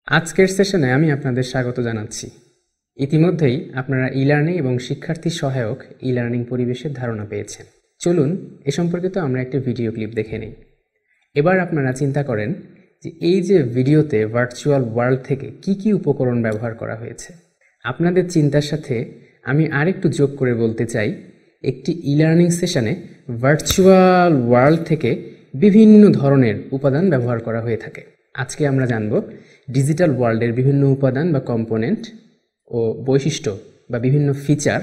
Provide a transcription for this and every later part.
আজকের সেশনে আমি আপনাদের স্বাগত জানাচ্ছি। ইতিমধ্যেই আপনারা ই-লার্নিং এবং শিক্ষার্থী সহায়ক ই-লার্নিং পরিবেশের ধারণা পেয়েছেন। চলুন এ সম্পর্কিত আমরা একটি ভিডিও ক্লিপ দেখে নিই। এবার আপনারা চিন্তা করেন যে এই যে ভিডিওতে ভার্চুয়াল ওয়ার্ল্ড থেকে কি উপকরণ ব্যবহার করা হয়েছে। আপনাদের চিন্তার সাথে আমি আরেকটু যোগ করে বলতে চাই, একটি ই-লার্নিং সেশনে ভার্চুয়াল ওয়ার্ল্ড থেকে বিভিন্ন ধরনের উপাদান ব্যবহার করা হয়ে থাকে। আজকে আমরা জানব ডিজিটাল ওয়ার্ল্ডের বিভিন্ন উপাদান বা কম্পোনেন্ট ও বৈশিষ্ট্য বা বিভিন্ন ফিচার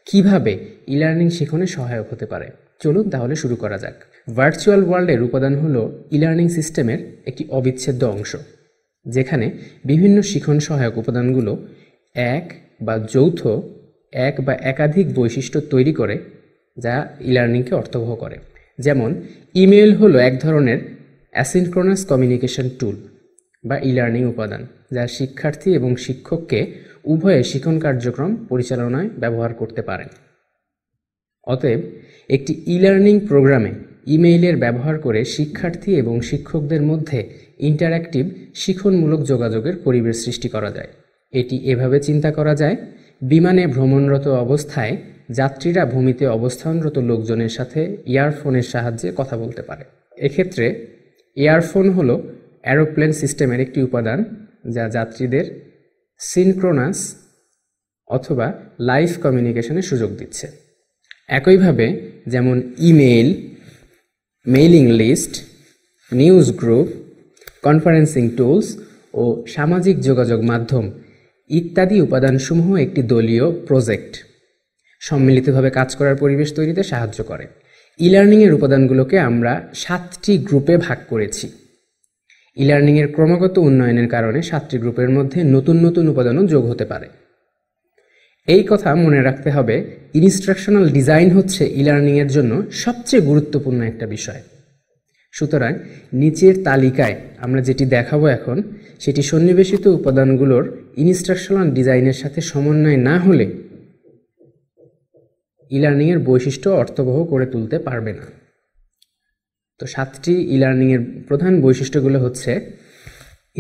কিভাবে ই-লার্নিং শিখনে সহায়ক হতে পারে। চলুন তাহলে শুরু করা যাক। ভার্চুয়াল ওয়ার্ল্ডের উপাদান হলো ই-লার্নিং সিস্টেমের একটি অবিচ্ছেদ্য অংশ, যেখানে বিভিন্ন শিখন সহায়ক উপাদানগুলো এক বা যৌথ এক বা একাধিক বৈশিষ্ট্য তৈরি করে, যা ই-লার্নিংকে অর্থবহ করে। যেমন ইমেইল হলো এক ধরনের অ্যাসিনক্রোনাস কমিউনিকেশন টুল বা ই-লার্নিং উপাদান, যা শিক্ষার্থী এবং শিক্ষককে উভয়ে শিখন কার্যক্রম পরিচালনায় ব্যবহার করতে পারেন। অতএব একটি ই-লার্নিং প্রোগ্রামে ইমেইলের ব্যবহার করে শিক্ষার্থী এবং শিক্ষকদের মধ্যে ইন্টারঅ্যাক্টিভ শিখনমূলক যোগাযোগের পরিবেশ সৃষ্টি করা যায়। এটি এভাবে চিন্তা করা যায়, বিমানে ভ্রমণরত অবস্থায় যাত্রীরা ভূমিতে অবস্থানরত লোকজনের সাথে ইয়ারফোনের সাহায্যে কথা বলতে পারে। এক্ষেত্রে ইয়ারফোন হলো অ্যারোপ্লেন সিস্টেমের একটি উপাদান, যা যাত্রীদের সিনক্রোনাস অথবা লাইভ কমিউনিকেশনের সুযোগ দিচ্ছে। একইভাবে যেমন email, mailing list, news group, conferencing tools ও সামাজিক যোগাযোগ মাধ্যম ইত্যাদি উপাদানসমূহ একটি দলীয় প্রজেক্ট সম্মিলিতভাবে কাজ করার পরিবেশ তৈরিতে সাহায্য করে। ই-লার্নিংয়ের উপাদানগুলোকে আমরা 7টি গ্রুপে ভাগ করেছি। ই-লার্নিংয়ের ক্রমাগত উন্নয়নের কারণে 7টি গ্রুপের মধ্যে নতুন নতুন উপাদানও যোগ হতে পারে। এই কথা মনে রাখতে হবে, ইনস্ট্রাকশনাল ডিজাইন হচ্ছে ই-লার্নিংয়ের জন্য সবচেয়ে গুরুত্বপূর্ণ একটা বিষয়। সুতরাং নিচের তালিকায় আমরা যেটি দেখাবো এখন, সেটি সন্নিবেশিত উপাদানগুলোর ইনস্ট্রাকশনাল ডিজাইনের সাথে সমন্বয় না হলে ই-লার্নিংয়ের বৈশিষ্ট্য অর্থবহ করে তুলতে পারবে না। তো 7টি ই-লার্নিংয়ের প্রধান বৈশিষ্ট্যগুলো হচ্ছে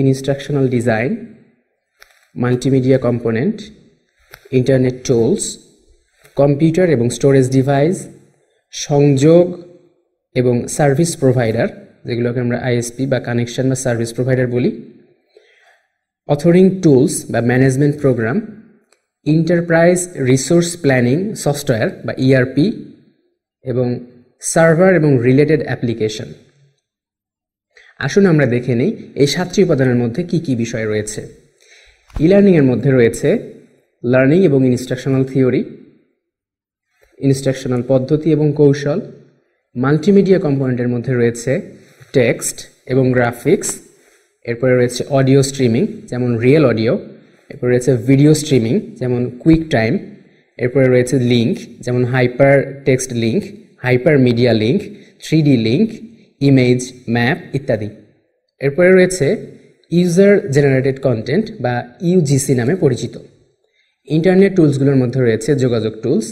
instructional design, multimedia component, internet tools, computer এবং স্টোরেজ ডিভাইস, সংযোগ এবং সার্ভিস প্রোভাইডার, যেগুলোকে আমরা আইএসপি বা কানেকশন বা সার্ভিস প্রোভাইডার বলি, অথরিং টুলস বা management program, enterprise resource planning software বা ইআরপি এবং সার্ভার এবং রিলেটেড অ্যাপ্লিকেশন। আসুন আমরা দেখে নিই এই 7টি উপাদানের মধ্যে কি বিষয় রয়েছে। ই-লার্নিংয়ের মধ্যে রয়েছে লার্নিং এবং ইনস্ট্রাকশনাল থিওরি, ইনস্ট্রাকশনাল পদ্ধতি এবং কৌশল। মাল্টিমিডিয়া কম্পোনেন্টের মধ্যে রয়েছে টেক্সট এবং গ্রাফিক্স। এরপরে রয়েছে অডিও স্ট্রিমিং, যেমন রিয়েল অডিও। এরপরে রয়েছে ভিডিও স্ট্রিমিং, যেমন কুইক টাইম। এরপরে রয়েছে লিঙ্ক, যেমন hyper text link, hyper media link, 3D link, image, map ইত্যাদি। এরপরে রয়েছে ইউজার জেনারেটেড কন্টেন্ট বা ইউজিসি নামে পরিচিত। ইন্টারনেট টুলসগুলোর মধ্যে রয়েছে যোগাযোগ টুলস।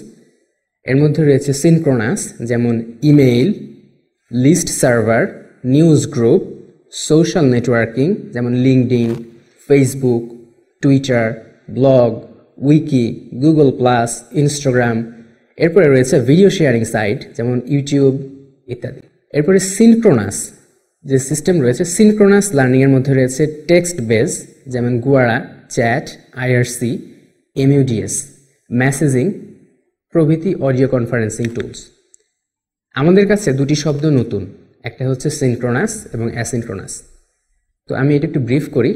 এর মধ্যে রয়েছে সিনক্রোনাস, যেমন email, list server, news group, social networking, যেমন LinkedIn, Facebook, Twitter, blog, wiki, Google plus, Instagram. এরপরে রয়েছে ভিডিও শেয়ারিং সাইট, যেমন ইউটিউব ইত্যাদি। এরপরে সিনক্রোনাস যে সিস্টেম রয়েছে, সিনক্রোনাস লার্নিংয়ের মধ্যে রয়েছে টেক্সট বেস, যেমন গুয়ারা, চ্যাট, আইআরসি, এমইউডিএস, মেসেজিং প্রভৃতি অডিও কনফারেন্সিং টুলস। আমাদের কাছে দুটি শব্দ নতুন, একটা হচ্ছে সিনক্রোনাস এবং অ্যাসিনক্রোনাস। তো আমি এটা একটু ব্রিফ করি।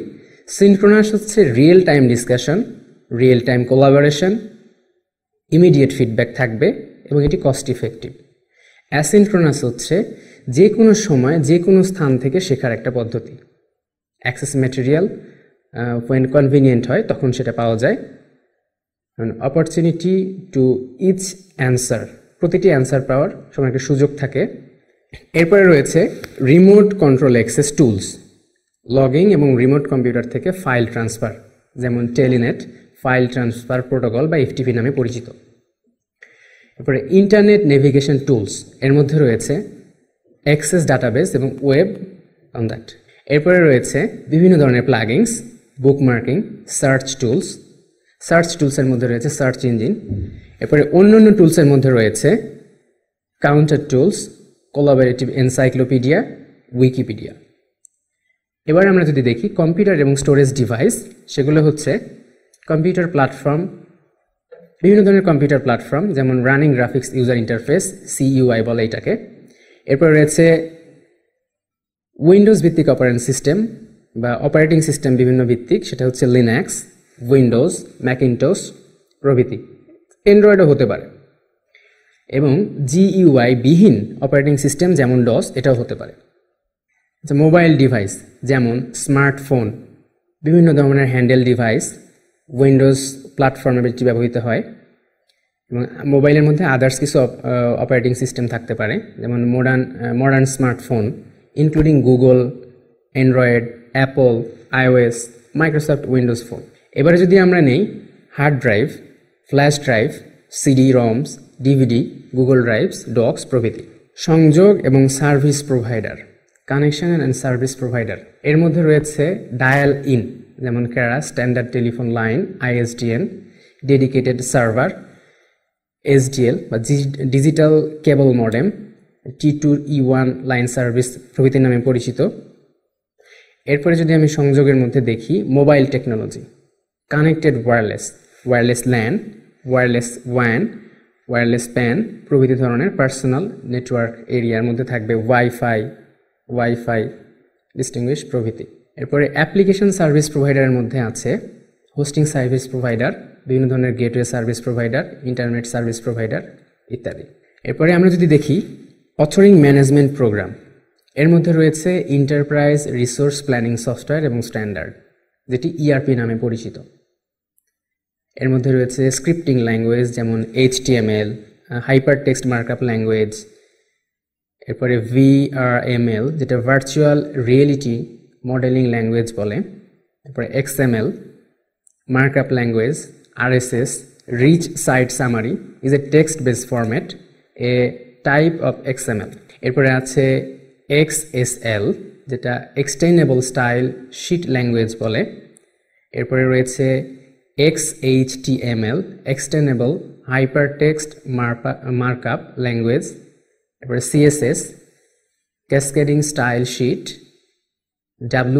সিনক্রোনাস হচ্ছে real time discussion, real time collaboration, immediate feedback থাকবে এবং এটি কস্ট ইফেক্টিভ। অ্যাসিনক্রোনাস হচ্ছে যে কোনো সময় যে কোনো স্থান থেকে শেখার একটা পদ্ধতি। অ্যাক্সেস ম্যাটেরিয়াল ওয়েন কনভিনিয়েন্ট হয় তখন সেটা পাওয়া যায়। অপরচুনিটি টু ইচ অ্যান্সার, প্রতিটি অ্যান্সার পাওয়ার সময় একটা সুযোগ থাকে। এরপরে রয়েছে remote control access tools, logging এবং রিমোট কম্পিউটার থেকে ফাইল ট্রান্সফার, যেমন টেলিনেট ফাইল ট্রান্সফার প্রোটোকল বা এফটিপি নামে পরিচিত। এরপরে ইন্টারনেট নেভিগেশন টুলস, এর মধ্যে রয়েছে অ্যাক্সেস ডাটাবেস এবং ওয়েব অন দ্যাট। এরপরে রয়েছে বিভিন্ন ধরনের plugins, bookmarking, search tools. Search টুলসের মধ্যে রয়েছে সার্চ ইঞ্জিন। এরপরে অন্যান্য টুলসের মধ্যে রয়েছে counter tools, collaborative encyclopedia, Wikipedia. এবার আমরা যদি দেখি কম্পিউটার এবং স্টোরেজ ডিভাইস, সেগুলো হচ্ছে কম্পিউটার প্ল্যাটফর্ম, বিভিন্ন ধরনের কম্পিউটার প্ল্যাটফর্ম, যেমন রানিং গ্রাফিক্স ইউজার ইন্টারফেস, সিইউআই বলে এটাকে। এরপর রয়েছে উইন্ডোজ ভিত্তিক অপারেটিং সিস্টেম বা অপারেটিং সিস্টেম বিভিন্ন ভিত্তিক, সেটা হচ্ছে লিনাক্স, উইন্ডোজ, ম্যাকিনটশ প্রভৃতি। অ্যান্ড্রয়েডও হতে পারে। এবং জিইউআই বিহীন অপারেটিং সিস্টেম যেমন ডস, এটাও হতে পারে। আচ্ছা, মোবাইল ডিভাইস যেমন স্মার্টফোন, বিভিন্ন ধরনের হ্যান্ডেল ডিভাইস উইন্ডোজ প্ল্যাটফর্মে বেশি ব্যবহৃত হয়। এবং মোবাইলের মধ্যে আদার্স কিছু অপারেটিং সিস্টেম থাকতে পারে, যেমন modern smartphone including Google, Android, Apple, iOS, Microsoft Windows phone. এবারে যদি আমরা নেই hard drive, flash drive, CD ROMs, DVD, Google drives, docs প্রভৃতি। সংযোগ এবং service provider, connection and service provider, এর মধ্যে রয়েছে ডায়াল ইন যেমন ক্যারা, standard telephone line, ISDN, dedicated server, SDL বা digital cable modem, T2E1 line service প্রভৃতি নামে পরিচিত। এরপরে যদি আমি সংযোগের মধ্যে দেখি mobile technology, connected wireless, wireless LAN, wireless one, wireless pan প্রভৃতি ধরনের পার্সোনাল নেটওয়ার্ক এরিয়ার মধ্যে থাকবে ওয়াইফাই ডিস্টিংগুইশ প্রভৃতি। এরপরে অ্যাপ্লিকেশন সার্ভিস প্রোভাইডারের মধ্যে আছে হোস্টিং সার্ভিস প্রোভাইডার, বিভিন্ন ধরনের gateway service provider, internet service provider ইত্যাদি। এরপরে আমরা যদি দেখি অথরিং ম্যানেজমেন্ট প্রোগ্রাম, এর মধ্যে রয়েছে এন্টারপ্রাইজ রিসোর্স প্ল্যানিং সফটওয়্যার এবং স্ট্যান্ডার্ড, যেটি ইআরপি নামে পরিচিত। এর মধ্যে রয়েছে স্ক্রিপ্টিং ল্যাঙ্গুয়েজ যেমন HTML, hyper text markup language. এরপরে VRML যেটা ভার্চুয়াল রিয়েলিটি মডেলিং ল্যাঙ্গুয়েজ বলে। এরপরে XML markup language, RSS rich site summary is a text base format, a type of XML। এরপরে আছে XSL যেটা এক্সটেইনেবল স্টাইল শিট ল্যাঙ্গুয়েজ বলে। এরপরে রয়েছে XHTML extensible hyper text markup language. এরপরে CSS cascading style sheet,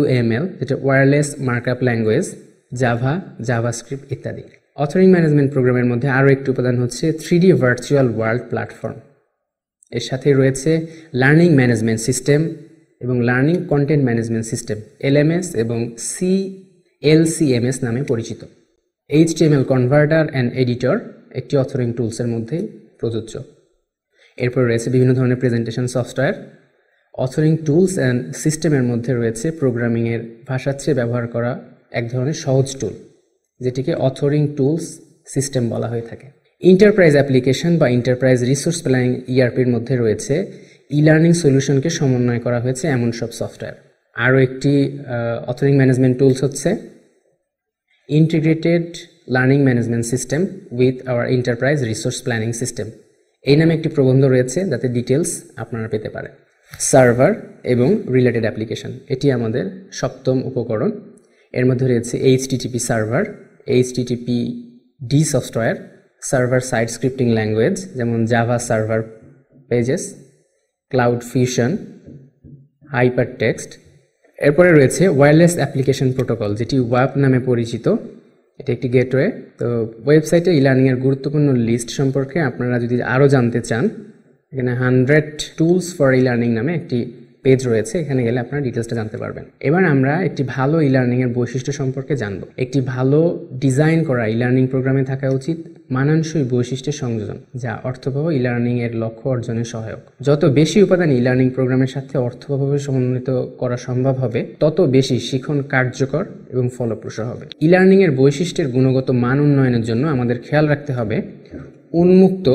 WML যেটা wireless markup language, JavaScript ইত্যাদি। Authoring management প্রোগ্রামের মধ্যে আরও একটি উপাদান হচ্ছে 3D ভার্চুয়াল ওয়ার্ল্ড প্ল্যাটফর্ম। এর সাথে রয়েছে লার্নিং ম্যানেজমেন্ট সিস্টেম এবং learning content management system, LMS এবং LCMS নামে পরিচিত। HTML কনভার্টার অ্যান্ড এডিটর একটি অথরিং টুলসের মধ্যে প্রযোজ্য। এরপর রয়েছে বিভিন্ন ধরনের presentation software. Authoring tools and সিস্টেমের মধ্যে রয়েছে প্রোগ্রামিংয়ের ভাষার চেয়ে ব্যবহার করা এক ধরনের সহজ টুল, যেটিকে অথরিং টুলস সিস্টেম বলা হয়ে থাকে। এন্টারপ্রাইজ অ্যাপ্লিকেশন বা এন্টারপ্রাইজ রিসোর্স প্ল্যানিং ERPর মধ্যে রয়েছে লার্নিং সলিউশনকে সমন্বয় করা হয়েছে এমন সব সফটওয়্যার। আরও একটি অথরিং ম্যানেজমেন্ট টুলস হচ্ছে integrated learning management system with our enterprise resource planning system, এই নামে একটি প্রবন্ধ রয়েছে, যাতে ডিটেলস আপনারা পেতে পারেন। সার্ভার এবং রিলেটেড অ্যাপ্লিকেশন, এটি আমাদের সপ্তম উপকরণ। এর মধ্যে রয়েছে HTTP server, HTTPD software, server side scripting language যেমন Java server pages, cloud fusion, hyper text. এরপরে রয়েছে ওয়্যারলেস অ্যাপ্লিকেশন প্রোটোকল, যেটি ওয়াপ নামে পরিচিত। এটি একটি গেটওয়ে। তো ওয়েবসাইটে লার্নিংয়ের গুরুত্বপূর্ণ লিস্ট সম্পর্কে আপনারা যদি আরও জানতে চান, এখানে 100 টুলস ফর লার্নিং নামে একটি পেজ রয়েছে, এখানে গেলে আপনারা ডিটেলসটা জানতে পারবেন। এবার আমরা একটি ভালো লার্নিংয়ের বৈশিষ্ট্য সম্পর্কে জানব। একটি ভালো ডিজাইন করা লার্নিং প্রোগ্রামে থাকা উচিত মানানসই বৈশিষ্ট্যের সংযোজন, যা অর্থবহ লার্নিংয়ের লক্ষ্য অর্জনে সহায়ক। যত বেশি উপাদান লার্নিং প্রোগ্রামের সাথে অর্থবহভাবে সমন্বিত করা সম্ভব হবে, তত বেশি শিখন কার্যকর এবং ফলপ্রসূ হবে। লার্নিংয়ের বৈশিষ্ট্যের গুণগত মান উন্নয়নের জন্য আমাদের খেয়াল রাখতে হবে উন্মুক্ত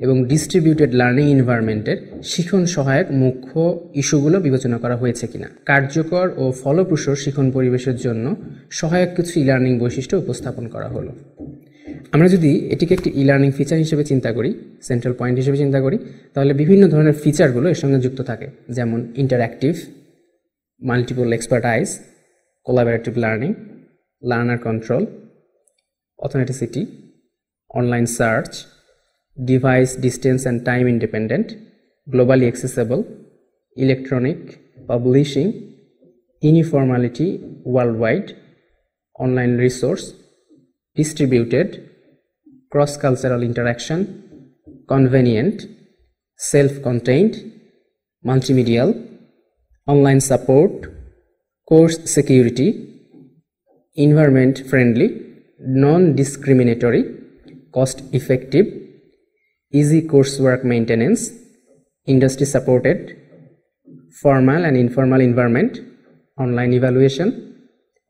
এবং ডিস্ট্রিবিউটেড লার্নিং এনভায়রনমেন্টের শিখন সহায়ক মুখ্য ইস্যুগুলো বিবেচনা করা হয়েছে কিনা। কার্যকর ও ফলপ্রসূ শিখন পরিবেশের জন্য সহায়ক কিছু লার্নিং বৈশিষ্ট্য উপস্থাপন করা হলো। আমরা যদি এটিকে একটি লার্নিং ফিচার হিসেবে চিন্তা করি, সেন্ট্রাল পয়েন্ট হিসেবে চিন্তা করি, তাহলে বিভিন্ন ধরনের ফিচারগুলো এর সঙ্গে যুক্ত থাকে, যেমন interactive, multiple expertise, collaborative learning, learner control, authenticity, online search, device distance and time independent, globally accessible, electronic, publishing, uniformity worldwide, online resource, distributed, cross-cultural interaction, convenient, self-contained, multimedial, online support, course security, environment friendly, non-discriminatory, cost effective, easy coursework maintenance, industry supported, formal and informal environment, online evaluation,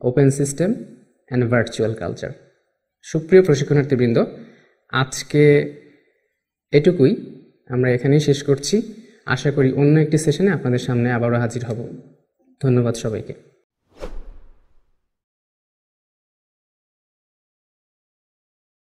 open system and virtual culture. সুপ্রিয় প্রশিক্ষণার্থীবৃন্দ, আজকে এটুকুই, আমরা এখানেই শেষ করছি। আশা করি অন্য একটি সেশনে আপনাদের সামনে আবারও হাজির হব। ধন্যবাদ সবাইকে।